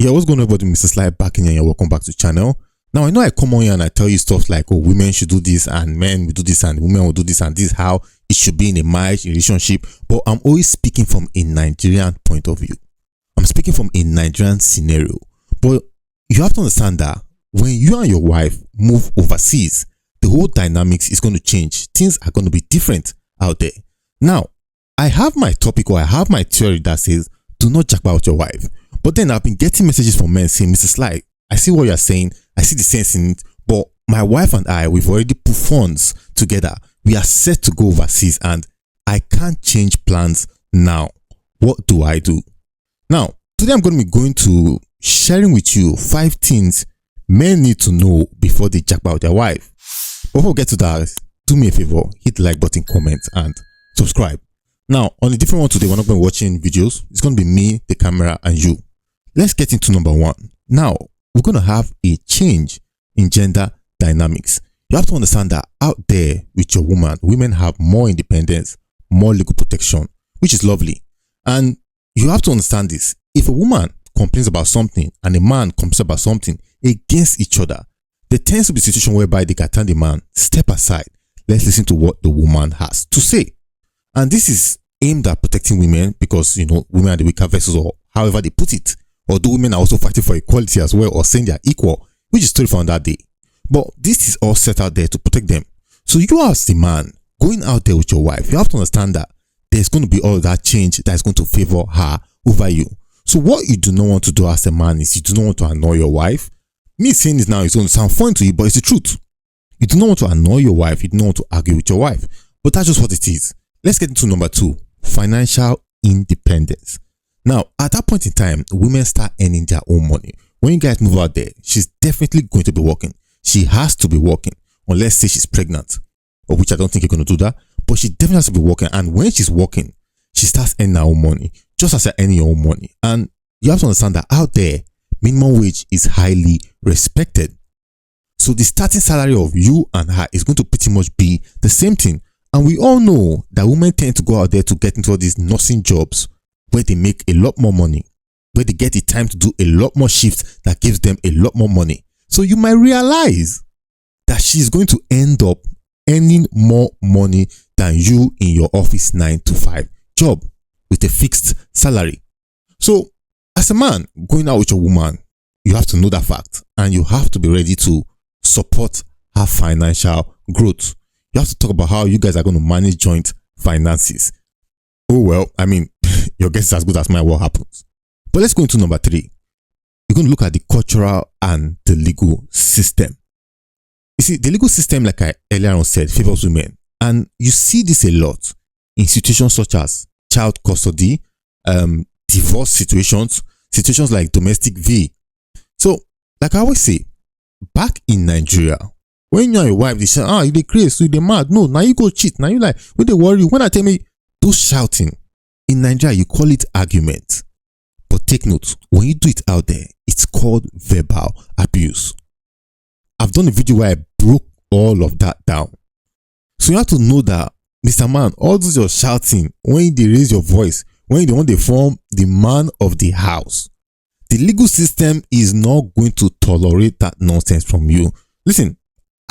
Yeah, what's going on, everybody? Mr Sly back in here, and welcome back to the channel. Now, I know I come on here and I tell you stuff like, oh, women should do this and men will do this and women will do this and this is how it should be in a marriage relationship. But I'm always speaking from a Nigerian point of view. I'm speaking from a Nigerian scenario. But you have to understand that when you and your wife move overseas, the whole dynamics is going to change. Things are going to be different out there. Now, I have my topic, or I have my theory that says, do not japa out your wife. But then I've been getting messages from men saying, Mr. Sly, I see what you're saying. I see the sense in it. But my wife and I, we've already put funds together. We are set to go overseas and I can't change plans now. What do I do? Now, today I'm going to be going to sharing with you 5 things men need to know before they japa out their wife. Before we get to that, do me a favor, hit the like button, comment, and subscribe. Now, on a different one today, we're not going to be watching videos. It's going to be me, the camera, and you. Let's get into number 1. Now, we're going to have a change in gender dynamics. You have to understand that out there with your woman, women have more independence, more legal protection, which is lovely. And you have to understand this. If a woman complains about something and a man complains about something against each other, there tends to be a situation whereby they can tell the man, step aside. Let's listen to what the woman has to say. And this is aimed at protecting women because, you know, women are the weaker vessels, or however they put it. Although women are also fighting for equality as well, or saying they are equal, which is story for that day. But this is all set out there to protect them. So you as the man going out there with your wife, you have to understand that there's going to be all that change that is going to favor her over you. So what you do not want to do as a man is you do not want to annoy your wife. Me saying this now is going to sound funny to you, but it's the truth. You do not want to annoy your wife. You do not want to argue with your wife. But that's just what it is. Let's get into number 2, financial independence. Now, at that point in time, women start earning their own money. When you guys move out there, she's definitely going to be working. She has to be working, unless say she's pregnant, or which I don't think you're going to do that. But she definitely has to be working. And when she's working, she starts earning her own money, just as you're earning your own money. And you have to understand that out there, minimum wage is highly respected. So the starting salary of you and her is going to pretty much be the same thing. And we all know that women tend to go out there to get into all these nursing jobs where they make a lot more money, where they get the time to do a lot more shifts that gives them a lot more money. So you might realize that she's going to end up earning more money than you in your office 9-to-5 job with a fixed salary. So as a man going out with your woman, you have to know that fact and you have to be ready to support her financial growth. You have to talk about how you guys are going to manage joint finances. Oh, well, I mean, your guess is as good as mine what happens. But let's go into number 3. You're going to look at the cultural and the legal system. You see, the legal system, like I earlier on said, favors women. And you see this a lot in situations such as child custody, divorce situations like domestic V. So, like I always say, back in Nigeria, when you and your wife, they say, you dey crazy, you dey mad. No, now you go cheat. Now you like, when they worry, when I tell me, those shouting, in Nigeria, you call it argument. But take note, when you do it out there, it's called verbal abuse. I've done a video where I broke all of that down. So you have to know that, Mr. Man, all those you're shouting, when they raise your voice, when they want to form the man of the house, the legal system is not going to tolerate that nonsense from you. Listen,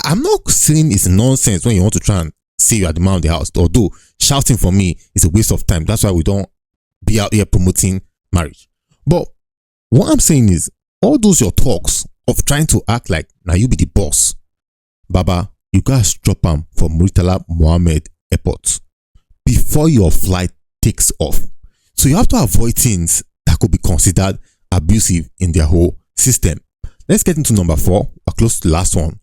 I'm not saying it's nonsense when you want to try and say you are the man of the house, although shouting for me is a waste of time. That's why we don't be out here promoting marriage. But what I'm saying is, all those your talks of trying to act like now you be the boss, Baba, you guys drop them from Murtala Mohammed Airport before your flight takes off. So you have to avoid things that could be considered abusive in their whole system. Let's get into number 4, or close to the last one.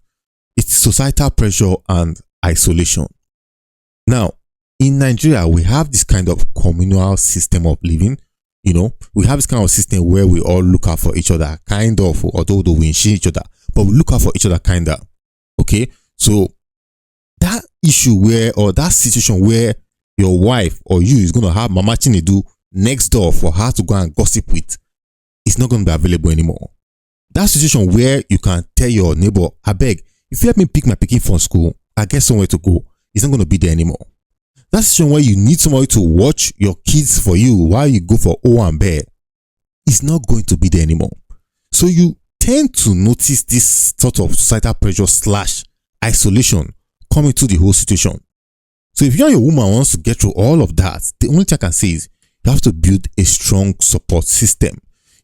It's societal pressure and isolation. Now, in Nigeria, we have this kind of communal system of living. You know, we have this kind of system where we all look out for each other, kind of, although we share each other, but we look out for each other, kind of. Okay, so that issue where, or that situation where your wife or you is going to have Mama Chinedu next door for her to go and gossip with, is not going to be available anymore. That situation where you can tell your neighbor, I beg, if you help me pick my picking from school, I get somewhere to go, it's not going to be there anymore. That situation where you need somebody to watch your kids for you while you go for O and bear, is not going to be there anymore. So you tend to notice this sort of societal pressure / isolation coming to the whole situation. So if you and your woman wants to get through all of that, the only thing I can say is you have to build a strong support system.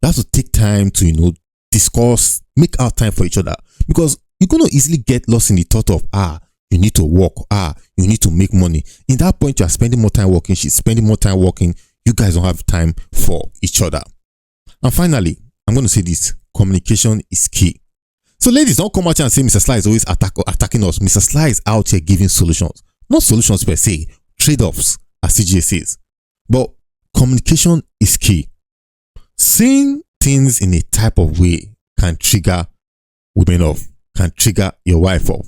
You have to take time to, discuss, make out time for each other, because you're going to easily get lost in the thought of, you need to work, you need to make money. In that point, you are spending more time working, she's spending more time working. You guys don't have time for each other. And finally, I'm going to say this: communication is key. So ladies, don't come out here and say Mr. Sly is always attacking us. Mr. Sly is out here giving solutions. Not solutions per se, trade-offs, as CJ says. But communication is key. Saying things in a type of way can trigger women off, can trigger your wife off.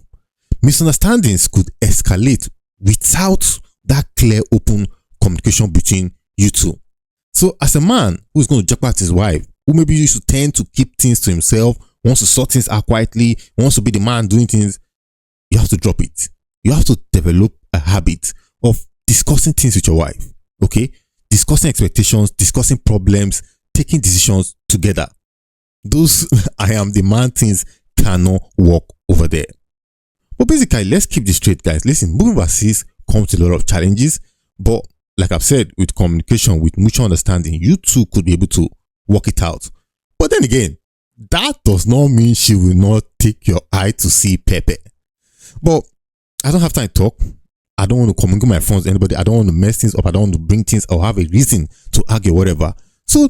Misunderstandings could escalate without that clear, open communication between you two. So as a man who is going to japa at his wife, who maybe used to tend to keep things to himself, wants to sort things out quietly, wants to be the man doing things, you have to drop it. You have to develop a habit of discussing things with your wife, okay? Discussing expectations, discussing problems, taking decisions together. Those I am the man things cannot work over there. But basically, let's keep this straight, guys. Listen, moving overseas comes with a lot of challenges, but like I've said, with communication, with mutual understanding, you two could be able to work it out. But then again, that does not mean she will not take your eye to see Pepe. But I don't have time to talk. I don't want to communicate my phones with anybody. I don't want to mess things up. I don't want to bring things or have a reason to argue or whatever. So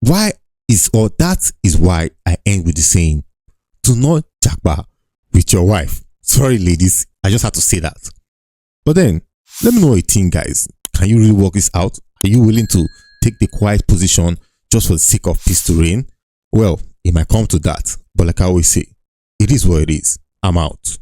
that is why I end with the saying, do not japa with your wife. Sorry, ladies. I just had to say that. But then, let me know what you think, guys. Can you really work this out? Are you willing to take the quiet position just for the sake of peace to reign? Well, it might come to that. But like I always say, it is what it is. I'm out.